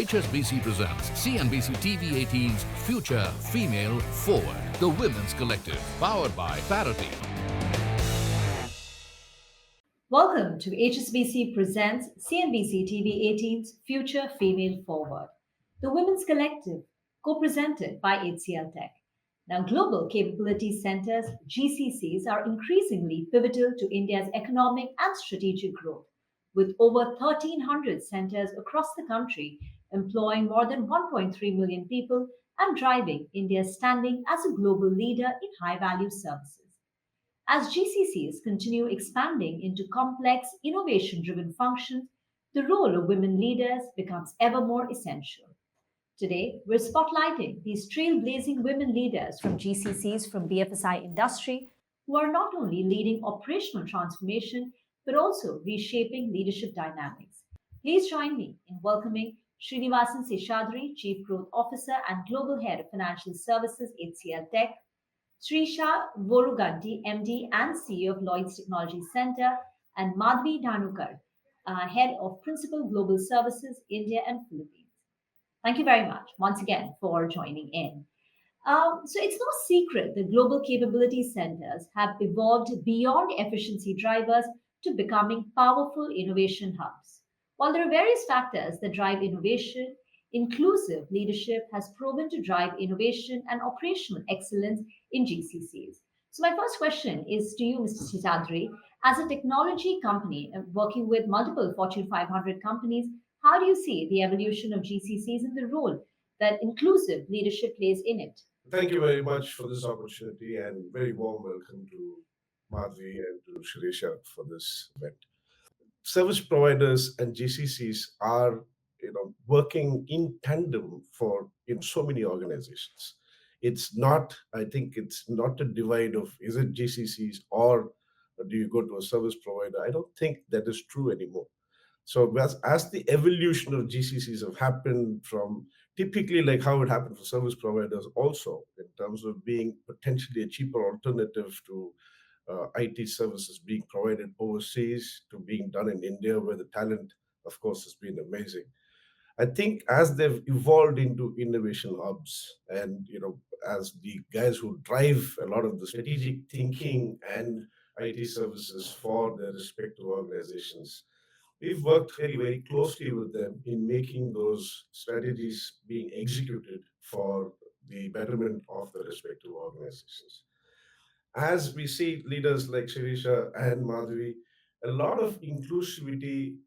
HSBC presents CNBC-TV18's Future Female Forward, the Women's Collective, powered by Parity. Welcome to HSBC presents CNBC-TV18's Future Female Forward, the Women's Collective, co-presented by HCL Tech. Now, Global Capability Centers, GCCs, are increasingly pivotal to India's economic and strategic growth, with over 1,300 centers across the country employing more than 1.3 million people and driving India's standing as a global leader in high-value services. As GCCs continue expanding into complex, innovation-driven functions, the role of women leaders becomes ever more essential. Today, we're spotlighting these trailblazing women leaders from GCCs from BFSI industry who are not only leading operational transformation but also reshaping leadership dynamics. Please join me in welcoming Srinivasan Seshadri, Chief Growth Officer and Global Head of Financial Services, HCL Tech, Srisha Voruganti, MD and CEO of Lloyds Technology Center, and Madhvi Dhanukar, Head of Principal Global Services, India and Philippines. Thank you very much once again for joining in. So it's no secret that global capability centers have evolved beyond efficiency drivers to becoming powerful innovation hubs. While there are various factors that drive innovation, inclusive leadership has proven to drive innovation and operational excellence in GCCs. So my first question is to you, Mr. Seshadri. As a technology company working with multiple Fortune 500 companies, how do you see the evolution of GCCs and the role that inclusive leadership plays in it? Thank you very much for this opportunity and very warm welcome to Madhvi and to Shirisha for this event. Service providers and GCCs are working in tandem for in so many organizations. I think it's not a divide of is it GCCs or do you go to a service provider? I don't think that is true anymore. So as the evolution of GCCs have happened from typically like how it happened for service providers also in terms of being potentially a cheaper alternative to IT services being provided overseas to being done in India where the talent, of course, has been amazing. I think as they've evolved into innovation hubs and, as the guys who drive a lot of the strategic thinking and IT services for their respective organizations, we've worked very, very closely with them in making those strategies being executed for the betterment of the respective organizations. As we see leaders like Shirisha and Madhvi, a lot of inclusivity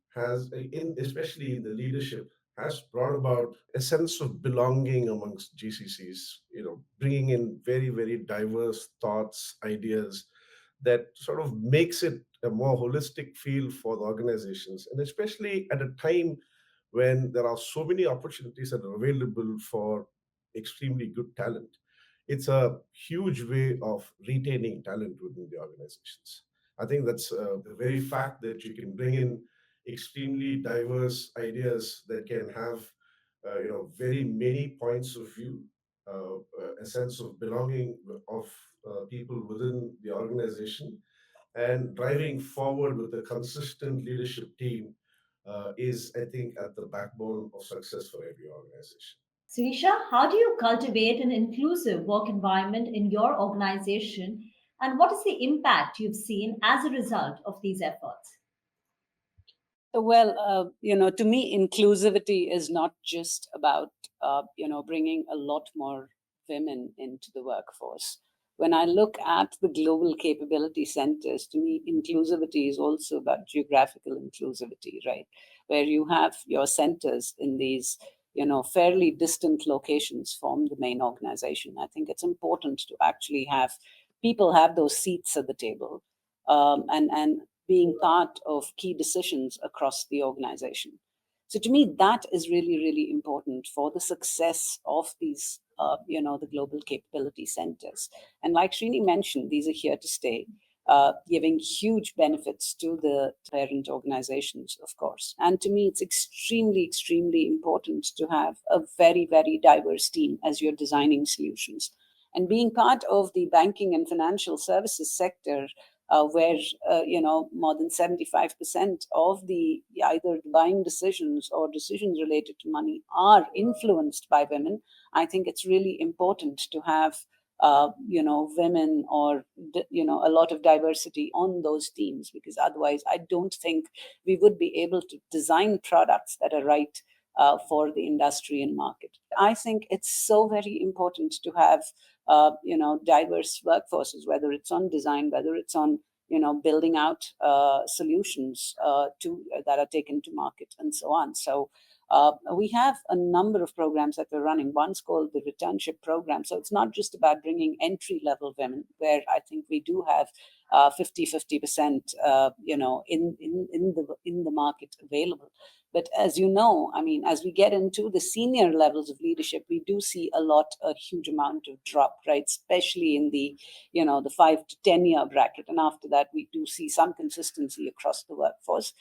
especially in the leadership, has brought about a sense of belonging amongst GCCs, bringing in very, very diverse thoughts, ideas that sort of makes it a more holistic feel for the organizations. And especially at a time when there are so many opportunities that are available for extremely good talent. It's a huge way of retaining talent within the organizations. I think that's the very fact that you can bring in extremely diverse ideas that can have, very many points of view, a sense of belonging of people within the organization, and driving forward with a consistent leadership team is, I think, at the backbone of success for every organization. Srisha, how do you cultivate an inclusive work environment in your organization, and what is the impact you've seen as a result of these efforts? Well, to me, inclusivity is not just about, bringing a lot more women into the workforce. When I look at the global capability centers, to me, inclusivity is also about geographical inclusivity, right? Where you have your centers in these, fairly distant locations from the main organization. I think it's important to actually have people have those seats at the table and being part of key decisions across the organization. So to me, that is really, really important for the success of these, the global capability centers. And like Srini mentioned, these are here to stay, giving huge benefits to the parent organizations, of course. And to me, it's extremely, extremely important to have a very, very diverse team as you're designing solutions. And being part of the banking and financial services sector, where more than 75% of the either buying decisions or decisions related to money are influenced by women. I think it's really important to have women or a lot of diversity on those teams, because otherwise I don't think we would be able to design products that are right for the industry and market. I think it's so very important to have diverse workforces, whether it's on design, whether it's on building out solutions that are taken to market and so on. So we have a number of programs that we're running. One's called the returnship program. So it's not just about bringing entry-level women, where I think we do have 50% in the market available. But as you know, I mean, as we get into the senior levels of leadership, we do see a huge amount of drop, right? Especially in the, the 5 to 10 year bracket. And after that, we do see some consistency across the workforce.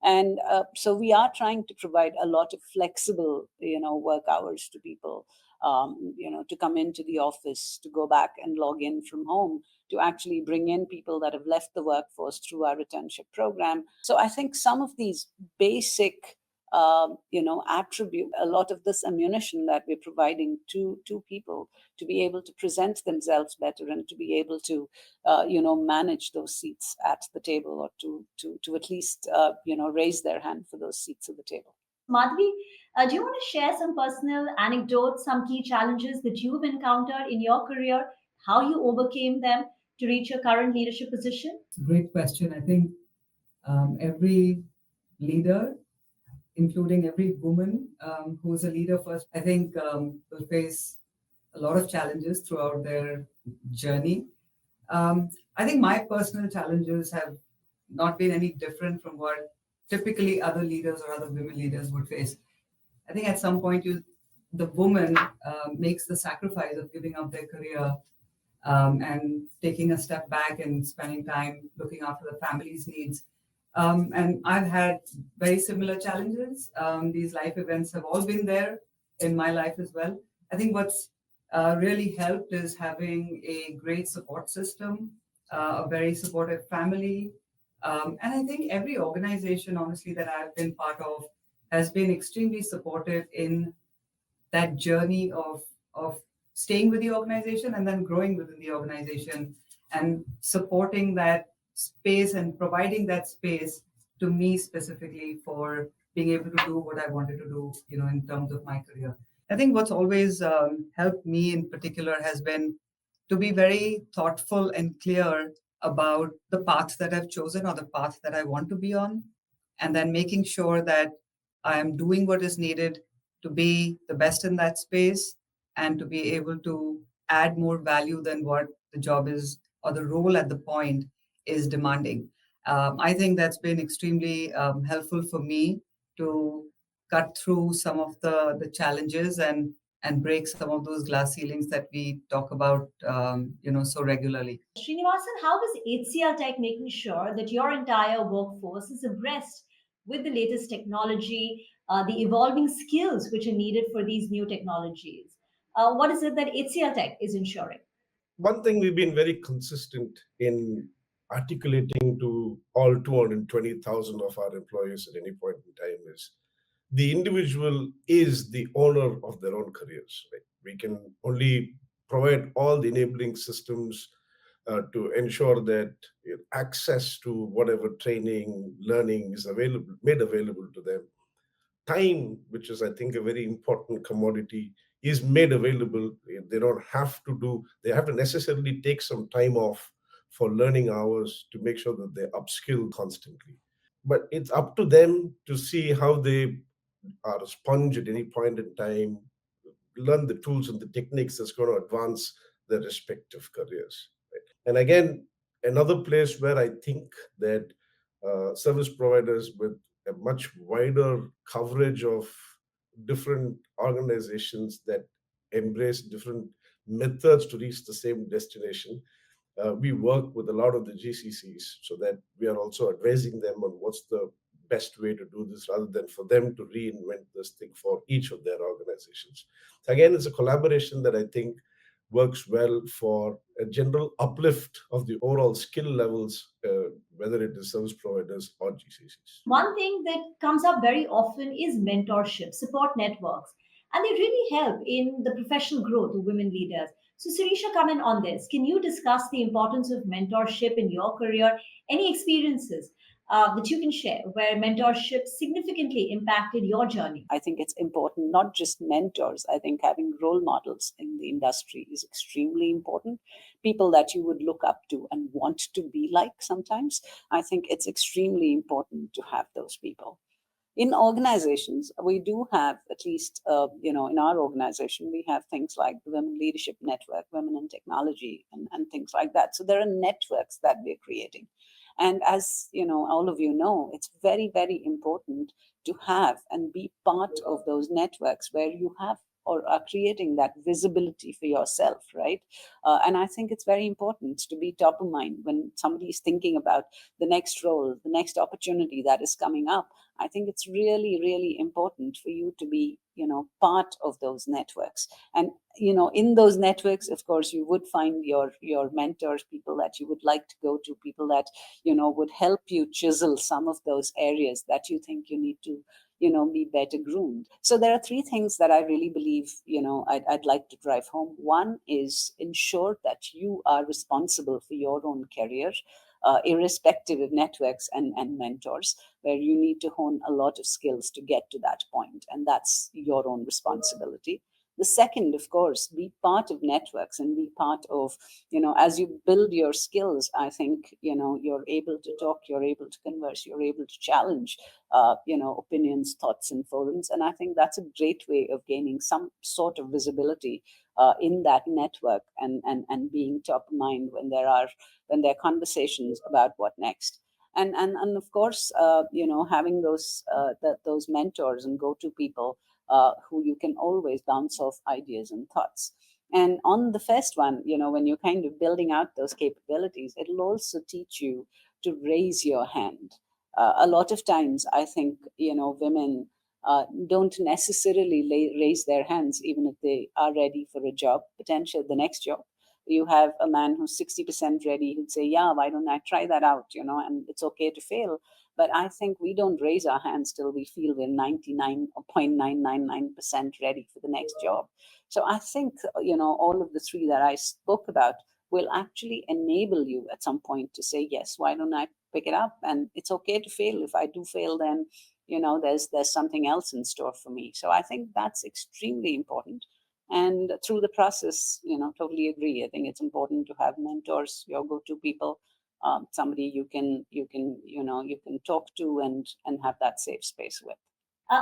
And so we are trying to provide a lot of flexible, work hours to people, to come into the office, to go back and log in from home, to actually bring in people that have left the workforce through our returnship program. So I think some of these basic attribute, a lot of this ammunition that we're providing to people to be able to present themselves better and to be able to, manage those seats at the table, or to at least, raise their hand for those seats at the table. Madhvi, do you want to share some personal anecdotes, some key challenges that you've encountered in your career, how you overcame them to reach your current leadership position? Great question. I think every leader, including every woman who is a leader first, I think will face a lot of challenges throughout their journey. I think my personal challenges have not been any different from what typically other leaders or other women leaders would face. I think at some point the woman makes the sacrifice of giving up their career and taking a step back and spending time looking after the family's needs. And I've had very similar challenges. These life events have all been there in my life as well. I think what's really helped is having a great support system, a very supportive family. And I think every organization, honestly, that I've been part of has been extremely supportive in that journey of staying with the organization and then growing within the organization and supporting that space and providing that space to me specifically for being able to do what I wanted to do, in terms of my career. I think what's always helped me in particular has been to be very thoughtful and clear about the path that I've chosen or the path that I want to be on, and then making sure that I am doing what is needed to be the best in that space and to be able to add more value than what the job is or the role at the point is demanding. I think that's been extremely helpful for me to cut through some of the challenges and break some of those glass ceilings that we talk about, so regularly. Srinivasan, how is HCL Tech making sure that your entire workforce is abreast with the latest technology, the evolving skills which are needed for these new technologies? What is it that HCL Tech is ensuring? One thing we've been very consistent in articulating to all 220,000 of our employees at any point in time is the individual is the owner of their own careers. Right? We can only provide all the enabling systems to ensure that access to whatever training, learning is made available to them. Time, which is, I think, a very important commodity, is made available. They don't have to they have to necessarily take some time off for learning hours to make sure that they upskill constantly. But it's up to them to see how they are a sponge at any point in time, learn the tools and the techniques that's going to advance their respective careers. Right? And again, another place where I think that service providers with a much wider coverage of different organizations that embrace different methods to reach the same destination. We work with a lot of the GCCs so that we are also advising them on what's the best way to do this rather than for them to reinvent this thing for each of their organizations. So again, it's a collaboration that I think works well for a general uplift of the overall skill levels, whether it is service providers or GCCs. One thing that comes up very often is mentorship, support networks, and they really help in the professional growth of women leaders. So, Sirisha, come in on this. Can you discuss the importance of mentorship in your career? Any experiences that you can share where mentorship significantly impacted your journey? I think it's important, not just mentors. I think having role models in the industry is extremely important. People that you would look up to and want to be like sometimes. I think it's extremely important to have those people. In organizations, we do have, at least, in our organization, we have things like the Women Leadership Network, Women in Technology, and things like that. So there are networks that we're creating. And as all of you know, it's very, very important to have and be part of those networks where you have or are creating that visibility for yourself, right? And I think it's very important to be top of mind when somebody is thinking about the next role, the next opportunity that is coming up. I think it's really, really important for you to be, part of those networks. And, in those networks, of course, you would find your mentors, people that you would like to go to, people that, would help you chisel some of those areas that you think you need to, be better groomed. So there are three things that I really believe, I'd like to drive home. One is ensure that you are responsible for your own career, irrespective of networks and mentors, where you need to hone a lot of skills to get to that point. And that's your own responsibility. The second, of course, be part of networks and be part of, as you build your skills, I think, you're able to talk, you're able to converse, you're able to challenge, opinions, thoughts, and forums. And I think that's a great way of gaining some sort of visibility in that network and being top of mind when there are conversations about what next. And of course, having those mentors and go-to people who you can always bounce off ideas and thoughts. And on the first one, when you're kind of building out those capabilities, it'll also teach you to raise your hand. A lot of times, I think, women don't necessarily raise their hands, even if they are ready for a job, potential, the next job. You have a man who's 60% ready who'd say, yeah, why don't I try that out, and it's okay to fail. But I think we don't raise our hands till we feel we're 99.999% ready for the next job. So I think, all of the three that I spoke about will actually enable you at some point to say, yes, why don't I pick it up? And it's okay to fail. If I do fail, then, there's something else in store for me. So I think that's extremely important. And through the process, totally agree. I think it's important to have mentors, your go-to people, somebody you can talk to and have that safe space with.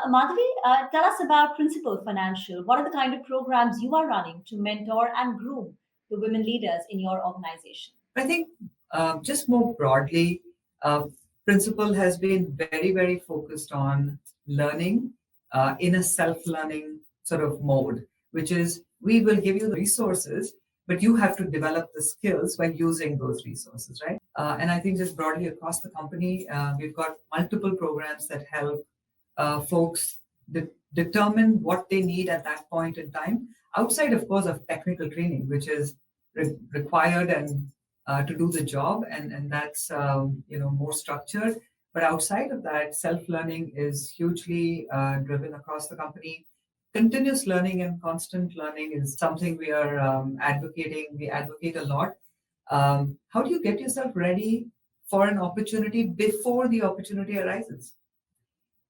Madhavi, tell us about Principal Financial. What are the kind of programs you are running to mentor and groom the women leaders in your organization? I think just more broadly, Principal has been very, very focused on learning in a self-learning sort of mode, which is we will give you the resources, but you have to develop the skills when using those resources, right? And I think just broadly across the company, we've got multiple programs that help folks determine what they need at that point in time, outside, of course, of technical training, which is required and to do the job, and that's more structured. But outside of that, self-learning is hugely driven across the company. Continuous learning and constant learning is something we are advocating. We advocate a lot. How do you get yourself ready for an opportunity before the opportunity arises?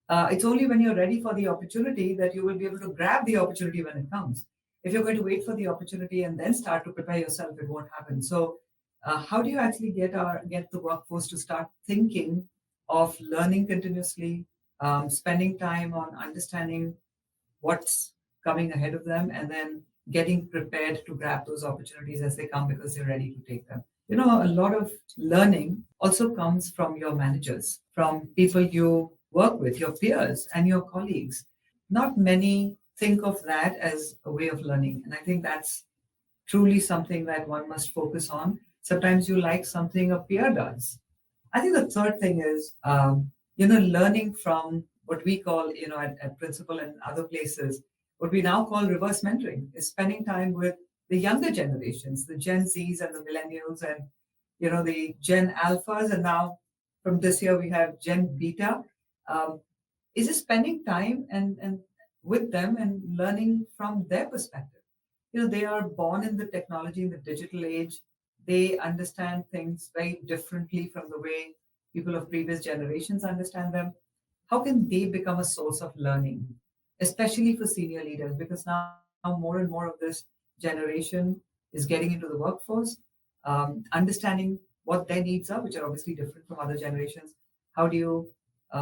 It's only when you're ready for the opportunity that you will be able to grab the opportunity when it comes. If you're going to wait for the opportunity and then start to prepare yourself, it won't happen. So how do you actually get the workforce to start thinking of learning continuously, spending time on understanding what's coming ahead of them, and then getting prepared to grab those opportunities as they come because they're ready to take them? A lot of learning also comes from your managers, from people you work with, your peers and your colleagues. Not many think of that as a way of learning. And I think that's truly something that one must focus on. Sometimes you like something a peer does. I think the third thing is, learning from what we call, at Principal and other places, what we now call reverse mentoring, is spending time with the younger generations, the Gen Zs and the millennials and, the Gen Alphas. And now from this year, we have Gen Beta. Is just spending time and with them and learning from their perspective. They are born in the technology, in the digital age. They understand things very differently from the way people of previous generations understand them. How can they become a source of learning, especially for senior leaders? Because now more and more of this generation is getting into the workforce, understanding what their needs are, which are obviously different from other generations. How do you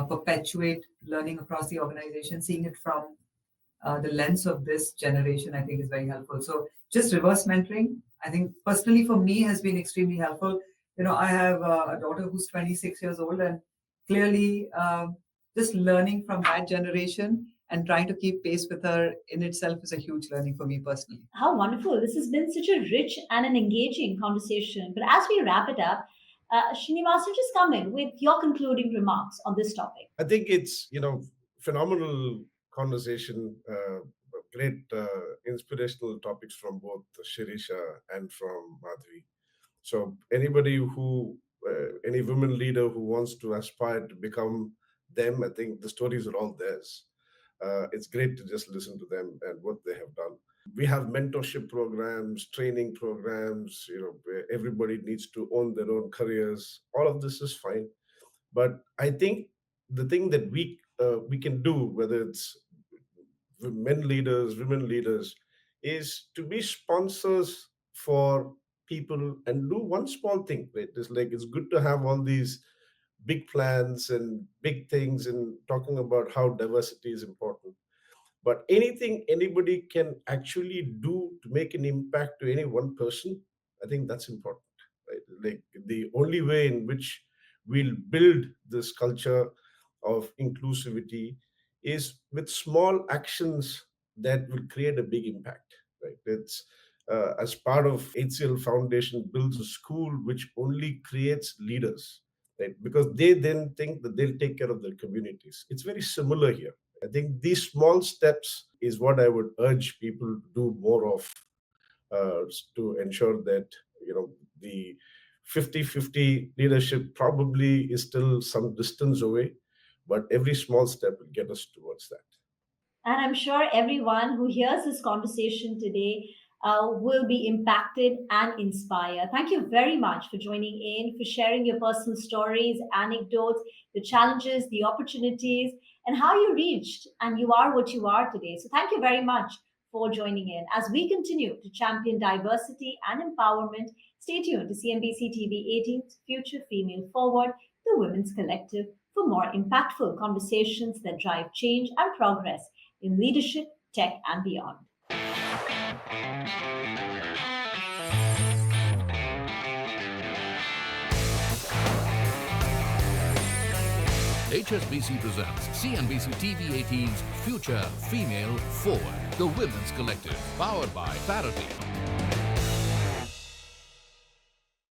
perpetuate learning across the organization? Seeing it from the lens of this generation, I think, is very helpful. So just reverse mentoring, I think personally for me has been extremely helpful. I have a daughter who's 26 years old, and clearly just learning from that generation and trying to keep pace with her in itself is a huge learning for me personally. How wonderful. This has been such a rich and an engaging conversation. But as we wrap it up, Srinivas, you just come in with your concluding remarks on this topic. I think it's, phenomenal conversation, great inspirational topics from both Shirisha and from Madhvi. So anybody any women leader who wants to aspire to become them, I think the stories are all theirs. It's great to just listen to them and what they have done. We have mentorship programs, training programs, where everybody needs to own their own careers. All of this is fine. But I think the thing that we can do, whether it's men leaders, women leaders, is to be sponsors for people and do one small thing. Right? It's good to have all these big plans and big things and talking about how diversity is important. But anything anybody can actually do to make an impact to any one person, I think that's important. Right? The only way in which we'll build this culture of inclusivity is with small actions that will create a big impact. Right? It's as part of HCL Foundation builds a school which only creates leaders, right? Because they then think that they'll take care of their communities. It's very similar here. I think these small steps is what I would urge people to do more of, to ensure that the 50-50 leadership probably is still some distance away, but every small step will get us towards that. And I'm sure everyone who hears this conversation today will be impacted and inspired. Thank you very much for joining in, for sharing your personal stories, anecdotes, the challenges, the opportunities, and how you reached and you are what you are today. So thank you very much for joining in. As we continue to champion diversity and empowerment, stay tuned to CNBC TV18's Future Female Forward, the Women's Collective, for more impactful conversations that drive change and progress in leadership, tech, and beyond. HSBC presents CNBC TV18's Future Female Forward, the Women's Collective, powered by Parity.